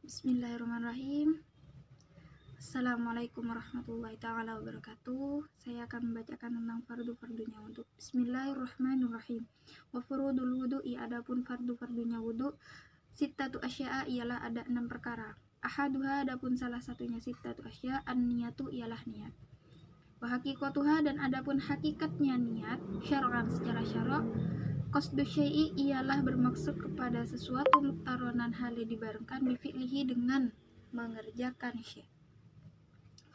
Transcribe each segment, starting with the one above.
Bismillahirrahmanirrahim. Assalamualaikum warahmatullahi ta'ala wabarakatuh. Saya akan membacakan tentang fardu-fardunya wudhu. Bismillahirrahmanirrahim. Wa furudul wudhu'i, adapun fardu-fardunya wudhu, sittatu asya'a ialah ada 6 perkara. Ahaduha, adapun salah satunya sittatu asya', an-niyatu ialah niat. Wa haqiqatuha, dan adapun hakikatnya niat, syar'an secara syara', qasdu syai'i ialah bermaksud kepada sesuatu muktaronan hali dibarengkan bifi'lihi dengan mengerjakan syai'.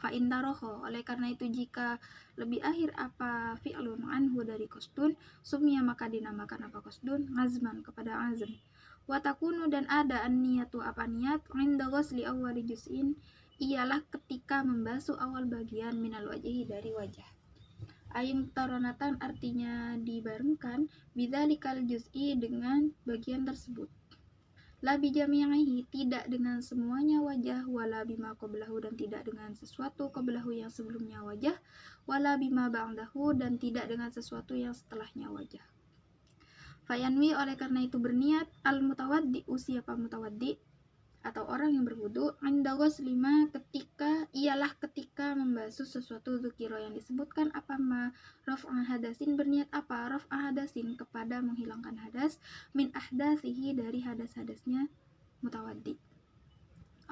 Fa'in taroho, oleh karena itu jika lebih akhir apa fi'lun anhu dari qasdun, sumya maka dinamakan apa qasdun, ngazman kepada azm. Watakunu, dan ada an-niyatu apa niat, inda ghusli awwali juz'in ialah ketika membasuh awal bagian minal wajhi dari wajah. Ayam taronatan artinya dibarengkan bidzalikal juz'i dengan bagian tersebut. La bijami'ihi, tidak dengan semuanya wajah, wala bima qablahu, dan tidak dengan sesuatu qablahu yang sebelumnya wajah, wala bima ba'dahu, dan tidak dengan sesuatu yang setelahnya wajah. Fayanwi, oleh karena itu berniat al mutawaddi, siapa mutawaddi atau orang yang berwudu, inda ghuslima ketika membasuh sesuatu dzukira yang disebutkan apa ma raf'a hadasin, berniat apa raf'a hadasin kepada menghilangkan hadas, min ahdatsihi dari hadas-hadasnya mutawaddi.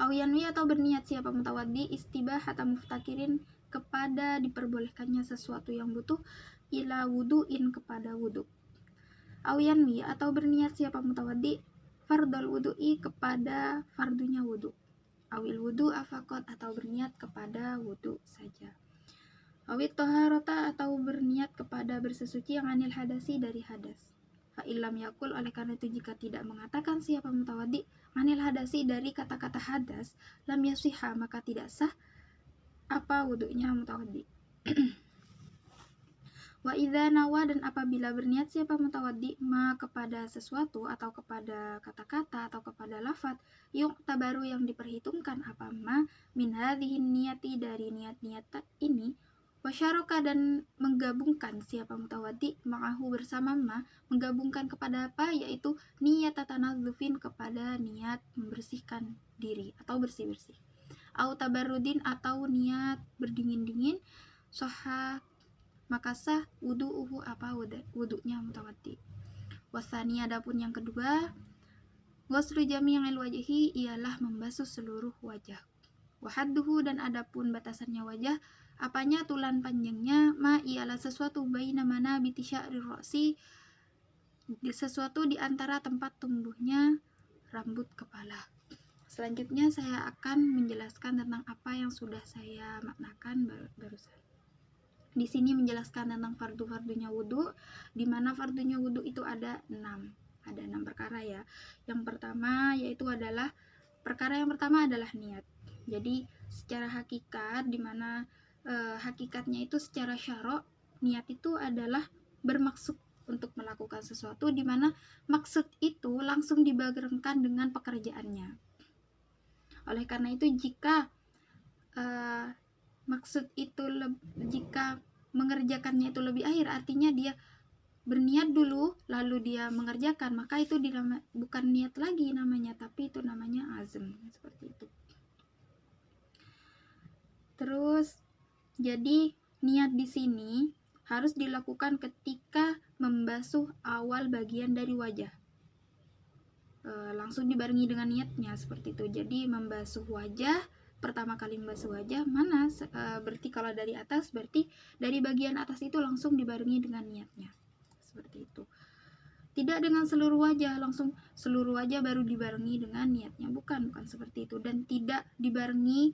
Aw yanwi, atau berniat siapa mutawaddi istibahata muftakirin kepada diperbolehkannya sesuatu yang butuh, ila wudu'in kepada wudu. Aw yanwi, atau berniat siapa mutawaddi fardal wudu'i kepada fardunya wudu. Awil wudu afakot, atau berniat kepada wudu saja. Awit toharota, atau berniat kepada bersesuci yang anil hadasi dari hadas. Fa illam yakul, oleh karena itu jika tidak mengatakan siapa mutawaddi anil hadasi dari kata-kata hadas, lam yasiha maka tidak sah apa wudunya mutawaddi. Wa idza nawa, dan apabila berniat siapa mutawaddi ma kepada sesuatu atau kepada kata-kata atau kepada lafaz, yu'tabaru yang diperhitungkan apa ma min hadhihi niyati dari niat-niat ini, wasyaraka, dan menggabungkan siapa mutawaddi ma'ahu bersama ma, menggabungkan kepada apa, yaitu niat tatanadzufin kepada niat membersihkan diri atau bersih-bersih, au tabarrudin atau niat berdingin-dingin, soha maka sah wudu'uhu apa wudu'nya mutawaddi. Wasani, adapun yang kedua, ghuslu jami'il wajhi ialah membasuh seluruh wajah. Wahadduhu, dan adapun batasannya wajah apanya tulan panjangnya, ma ialah sesuatu baina mana biti sya'rir ra'si, sesuatu di antara tempat tumbuhnya rambut kepala. Selanjutnya saya akan menjelaskan tentang apa yang sudah saya maknakan barusan. Di sini menjelaskan tentang fardu-fardunya wudu, di mana fardunya wudu itu ada 6 perkara ya. Yang pertama yaitu adalah perkara yang pertama adalah niat. Jadi secara hakikat, di mana hakikatnya itu secara syara', niat itu adalah bermaksud untuk melakukan sesuatu, di mana maksud itu langsung dibarengkan dengan pekerjaannya. Oleh karena itu jika maksud itu jika mengerjakannya itu lebih akhir, artinya dia berniat dulu lalu dia mengerjakan, maka itu bukan niat lagi namanya, tapi itu namanya azm, seperti itu. Terus jadi niat di sini harus dilakukan ketika membasuh awal bagian dari wajah, langsung dibarengi dengan niatnya, seperti itu. Jadi membasuh wajah, pertama kali membasuh wajah mana berarti kalau dari atas, berarti dari bagian atas itu langsung dibarengi dengan niatnya, seperti itu. Tidak dengan seluruh wajah, langsung seluruh wajah baru dibarengi dengan niatnya, bukan seperti itu. Dan tidak dibarengi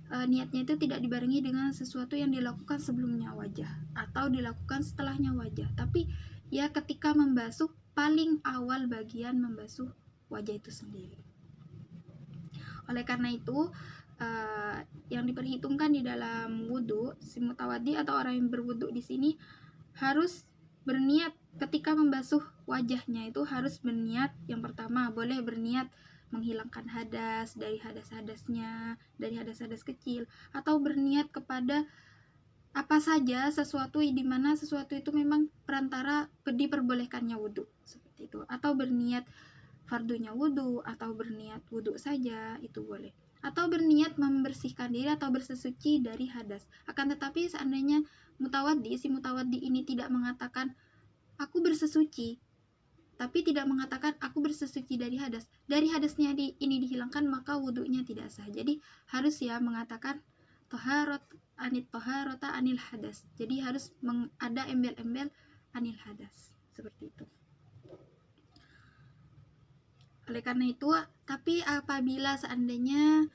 niatnya itu tidak dibarengi dengan sesuatu yang dilakukan sebelumnya wajah atau dilakukan setelahnya wajah, tapi ya ketika membasuh paling awal bagian membasuh wajah itu sendiri. Oleh karena itu yang diperhitungkan di dalam wudu, si mutawaddi atau orang yang berwudu di sini harus berniat ketika membasuh wajahnya, itu harus berniat. Yang pertama boleh berniat menghilangkan hadas dari hadas-hadasnya, dari hadas-hadas kecil, atau berniat kepada apa saja sesuatu di mana sesuatu itu memang perantara diperbolehkannya wudu, seperti itu. Atau berniat fardunya wudhu atau berniat wudhu saja itu boleh, atau berniat membersihkan diri atau bersesuci dari hadas. Akan tetapi seandainya si mutawaddi ini tidak mengatakan aku bersesuci, tapi tidak mengatakan aku bersesuci dari hadas, dari hadasnya ini dihilangkan, maka wudhunya tidak sah. Jadi harus ya mengatakan toharot toharota anil hadas, jadi harus ada embel-embel anil hadas, seperti itu. Oleh karena itu, tapi apabila seandainya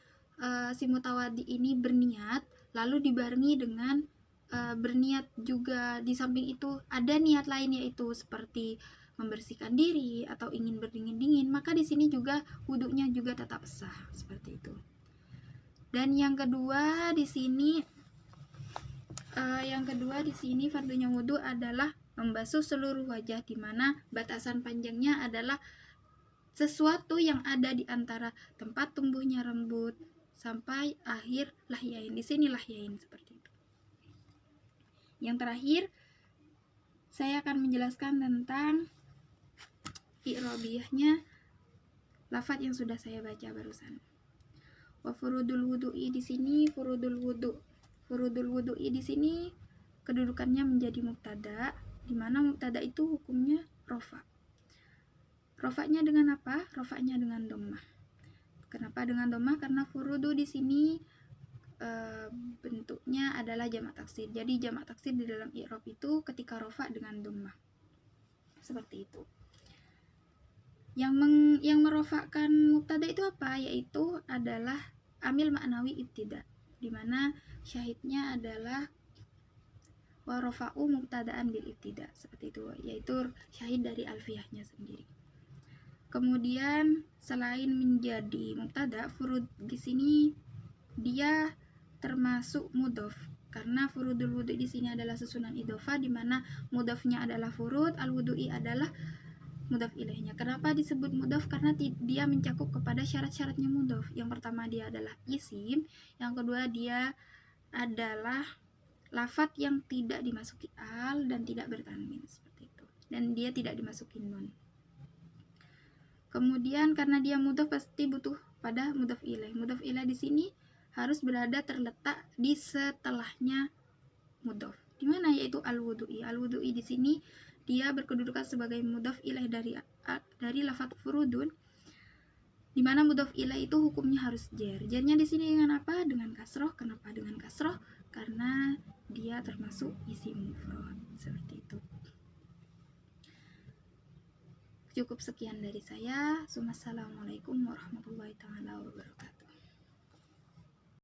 si mutawaddi ini berniat lalu dibarengi dengan berniat juga di samping itu ada niat lain, yaitu seperti membersihkan diri atau ingin berdingin-dingin, maka di sini juga wudhunya juga tetap sah, seperti itu. Dan yang kedua di sini fardunya wudhu adalah membasuh seluruh wajah, di mana batasan panjangnya adalah sesuatu yang ada di antara tempat tumbuhnya rambut sampai akhir lahyain. Di sini lahyain, seperti itu. Yang terakhir, saya akan menjelaskan tentang i'rabiyahnya lafaz yang sudah saya baca barusan. Wa furudul wudu'i di sini furudul wudu'i di sini kedudukannya menjadi mubtada, di mana mubtada itu hukumnya rofa. Rofanya dengan apa? Rofanya dengan dhammah. Kenapa dengan dhammah? Karena furudu di sini bentuknya adalah jamak taksir. Jadi jamak taksir di dalam i'rab itu ketika rofa dengan dhammah. Seperti itu. Yang merofakkan mubtada itu apa? Yaitu adalah amil maknawi ibtida, di mana syahidnya adalah warofa'u mubtadaan bil ibtida, seperti itu, yaitu syahid dari alfiyahnya sendiri. Kemudian selain menjadi mubtada, furud di sini dia termasuk mudhof, karena furudul wudu di sini adalah susunan idhofah, di mana mudhofnya adalah furud, al wudu'i adalah mudhaf ilaihnya. Kenapa disebut mudhaf? Karena dia mencakup kepada syarat-syaratnya mudhaf. Yang pertama dia adalah isim, yang kedua dia adalah lafaz yang tidak dimasuki al dan tidak bertanwin, seperti itu. Dan dia tidak dimasuki nun. Kemudian karena dia mudhaf pasti butuh pada mudhaf ilaih. Mudhaf ilaih di sini harus berada terletak di setelahnya mudhaf. Di mana? Yaitu al-wudu'i. Al-wudu'i di sini dia berkedudukan sebagai mudhaf ilaih dari lafaz furudun, di mana mudhaf ilaih itu hukumnya harus jar. Jarnya di sini dengan apa? Dengan kasroh. Kenapa dengan kasroh? Karena dia termasuk isim mufrad, seperti itu. Cukup sekian dari saya. Assalamualaikum warahmatullahi wabarakatuh.